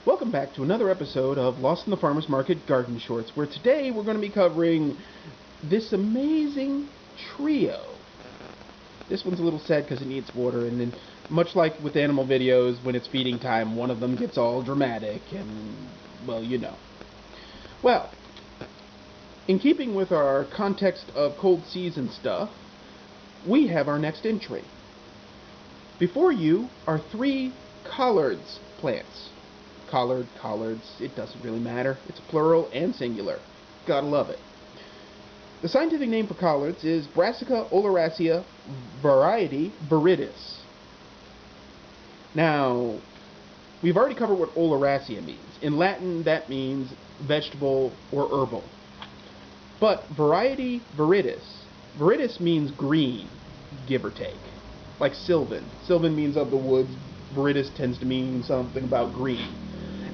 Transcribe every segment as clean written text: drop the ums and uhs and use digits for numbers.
Welcome back to another episode of Lost in the Farmer's Market Garden Shorts, where today we're going to be covering this amazing trio. This one's a little sad because it needs water, and then, much like with animal videos, when it's feeding time, one of them gets all dramatic, and, well, you know. Well, in keeping with our context of cold season stuff, we have our next entry. Before you are 3 Collards plants. Collards, it doesn't really matter. It's plural and singular. Gotta love it. The scientific name for collards is Brassica oleracea variety viridis. Now, we've already covered what oleracea means. In Latin, that means vegetable or herbal. But variety viridis means green, give or take. Like sylvan. Sylvan means of the woods. Viridis tends to mean something about green.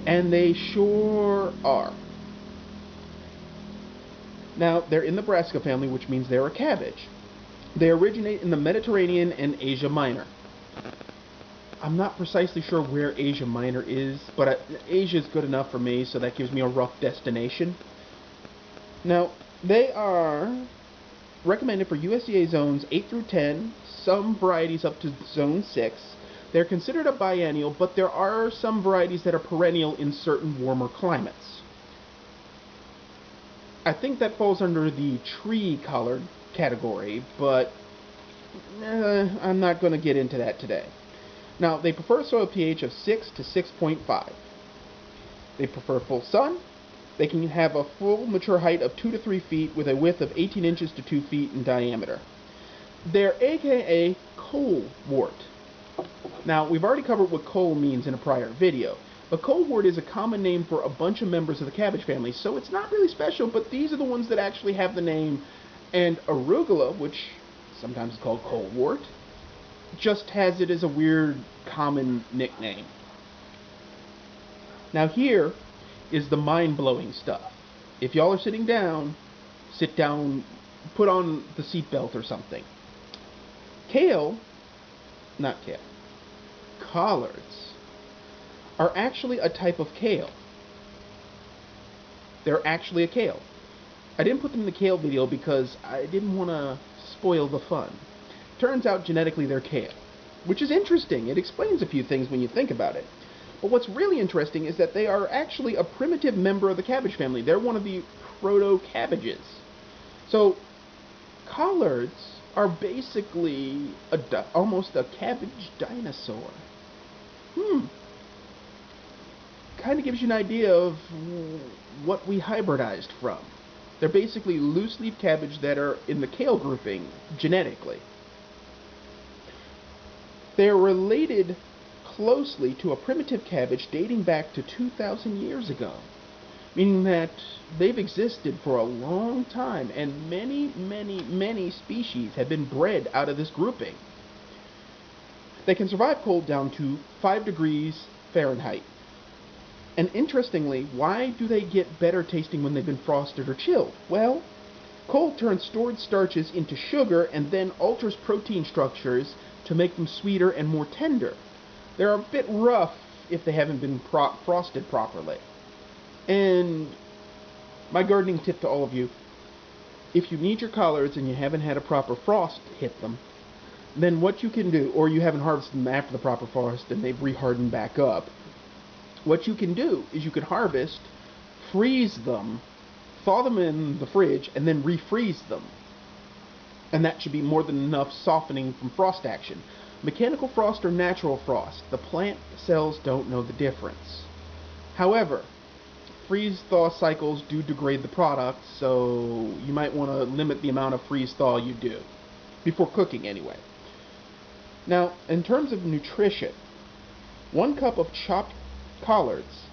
And they sure are. Now, they're in the Brassica family, which means they're a cabbage. They originate in the Mediterranean and Asia Minor. I'm not precisely sure where Asia Minor is, but Asia is good enough for me, so that gives me a rough destination. Now, they are recommended for USDA zones 8 through 10, some varieties up to zone 6. They're considered a biennial, but there are some varieties that are perennial in certain warmer climates. I think that falls under the tree collard category, but I'm not going to get into that today. Now, they prefer soil pH of 6 to 6.5. They prefer full sun. They can have a full mature height of 2 to 3 feet with a width of 18 inches to 2 feet in diameter. They're AKA colewort. Now, we've already covered what cole means in a prior video, but colewort is a common name for a bunch of members of the cabbage family, so it's not really special, but these are the ones that actually have the name. And arugula, which sometimes is called colewort, just has it as a weird common nickname. Now here is the mind-blowing stuff. If y'all are sitting down, sit down, put on the seatbelt or something. Collards are actually a type of kale. They're actually a kale. I didn't put them in the kale video because I didn't want to spoil the fun. Turns out genetically they're kale, which is interesting. It explains a few things when you think about it. But what's really interesting is that they are actually a primitive member of the cabbage family. They're one of the proto-cabbages. So, collards are basically almost a cabbage dinosaur. Kind of gives you an idea of what we hybridized from. They're basically loose-leaf cabbage that are in the kale grouping genetically. They're related closely to a primitive cabbage dating back to 2,000 years ago, meaning that they've existed for a long time, and many species have been bred out of this grouping. They can survive cold down to 5 degrees Fahrenheit. And interestingly, why do they get better tasting when they've been frosted or chilled? Well, cold turns stored starches into sugar and then alters protein structures to make them sweeter and more tender. They're a bit rough if they haven't been frosted properly. And my gardening tip to all of you, if you need your collards and you haven't had a proper frost hit them, then what you can do, or you haven't harvested them after the proper frost and they've rehardened back up, what you can do is you can harvest, freeze them, thaw them in the fridge, and then refreeze them. And that should be more than enough softening from frost action. Mechanical frost or natural frost, the plant cells don't know the difference. However, freeze-thaw cycles do degrade the product, so you might want to limit the amount of freeze-thaw you do, before cooking anyway. Now, in terms of nutrition, 1 cup of chopped collards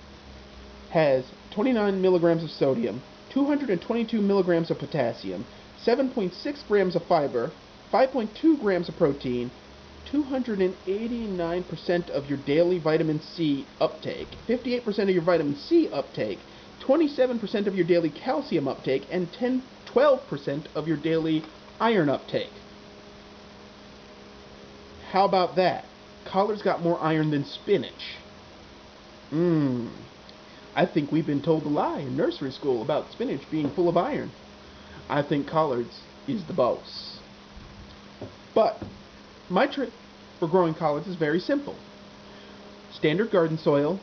has 29 milligrams of sodium, 222 milligrams of potassium, 7.6 grams of fiber, 5.2 grams of protein, 289% of your daily vitamin C uptake, 58% of your vitamin C uptake, 27% of your daily calcium uptake, and 12% of your daily iron uptake. How about that? Collards got more iron than spinach. I think we've been told a lie in nursery school about spinach being full of iron. I think collards is the boss. But my trick for growing collards is very simple. Standard garden soil,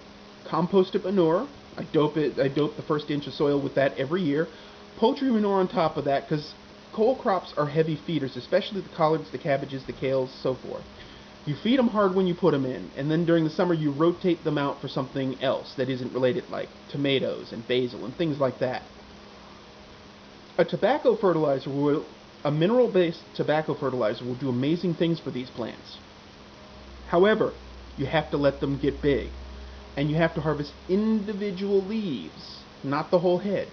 composted manure. I dope the first inch of soil with that every year. Poultry manure on top of that, because cole crops are heavy feeders, especially the collards, the cabbages, the kales, so forth. You feed them hard when you put them in, and then during the summer you rotate them out for something else that isn't related, like tomatoes and basil and things like that. A tobacco fertilizer will, a mineral-based tobacco fertilizer will do amazing things for these plants. However, you have to let them get big, and you have to harvest individual leaves, not the whole head,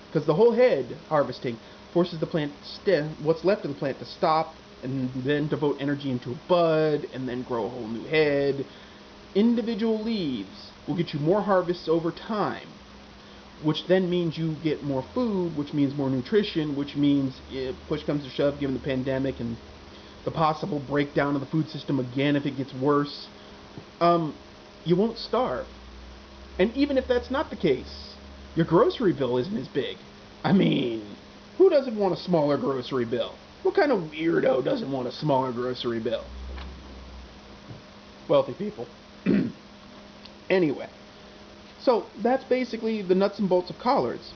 because the whole head harvesting forces the plant what's left of the plant to stop and then devote energy into a bud and then grow a whole new head. Individual leaves will get you more harvests over time, which then means you get more food, which means more nutrition, which means if push comes to shove, given the pandemic and the possible breakdown of the food system again if it gets worse, you won't starve. And even if that's not the case, your grocery bill isn't as big. I mean, who doesn't want a smaller grocery bill? What kind of weirdo doesn't want a smaller grocery bill? Wealthy people. Anyway, so that's basically the nuts and bolts of collards.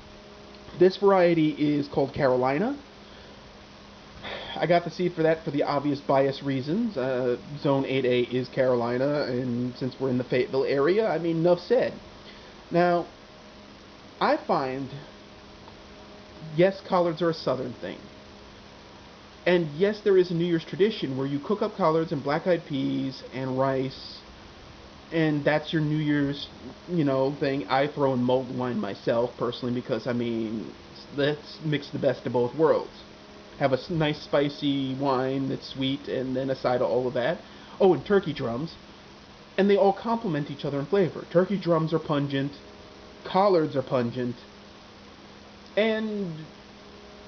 This variety is called Carolina. I got the seed for that for the obvious bias reasons. Zone 8A is Carolina, and since we're in the Fayetteville area, I mean, enough said. Now, I find, yes, collards are a southern thing. And yes, there is a New Year's tradition where you cook up collards and black-eyed peas and rice, and that's your New Year's, thing. I throw in mulled wine myself, personally, because, I mean, let's mix the best of both worlds. Have a nice spicy wine that's sweet, and then a side of all of that. Oh, and turkey drums. And they all complement each other in flavor. Turkey drums are pungent, collards are pungent, and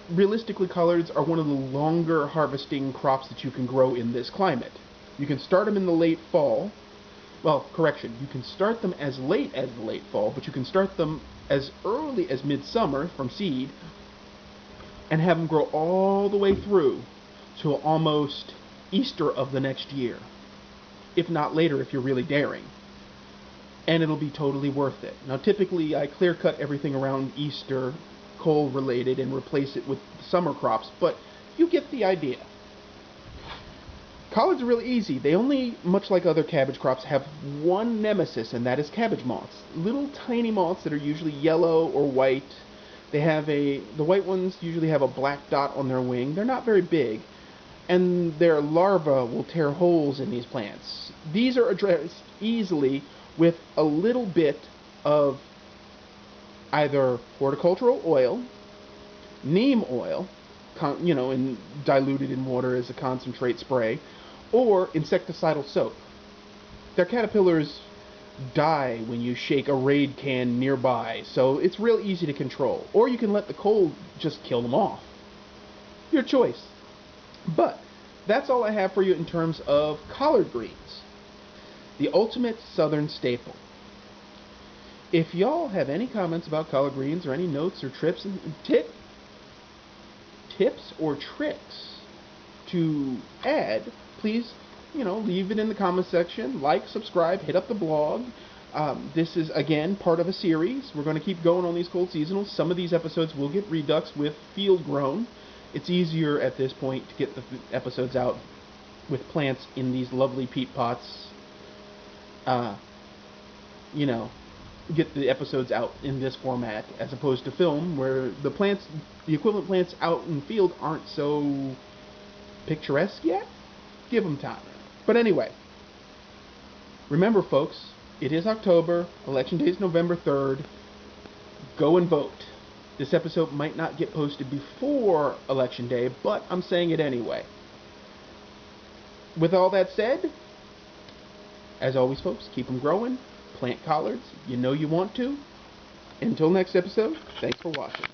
realistically, collards are one of the longer harvesting crops that you can grow in this climate. You can start them in the late fall. Well, correction, you can start them as late as the late fall, but you can start them as early as midsummer from seed and have them grow all the way through to almost Easter of the next year, if not later if you're really daring. And it'll be totally worth it. Now, typically, I clear cut everything around Easter, coal related, and replace it with summer crops, but you get the idea. Collards are really easy. They only, much like other cabbage crops, have one nemesis, and that is cabbage moths. Little tiny moths that are usually yellow or white. The white ones usually have a black dot on their wing. They're not very big, and their larvae will tear holes in these plants. These are addressed easily with a little bit of either horticultural oil, neem oil, and diluted in water as a concentrate spray, or insecticidal soap. Their caterpillars die when you shake a Raid can nearby, so it's real easy to control. Or you can let the cold just kill them off. Your choice. But that's all I have for you in terms of collard greens, the ultimate southern staple. If y'all have any comments about collard greens or any notes or tips or tricks to add, please, leave it in the comment section. Like, subscribe, hit up the blog. This is, again, part of a series. We're going to keep going on these cold seasonals. Some of these episodes will get reduxed with field grown. It's easier at this point to get the episodes out with plants in these lovely peat pots. Get the episodes out in this format as opposed to film, where the equivalent plants out in the field aren't so picturesque yet. Give them time. But anyway, remember, folks, it is October. Election Day is November 3rd. Go and vote. This episode might not get posted before Election Day, but I'm saying it anyway. With all that said, as always, folks, keep them growing. Plant collards. You know you want to. Until next episode, thanks for watching.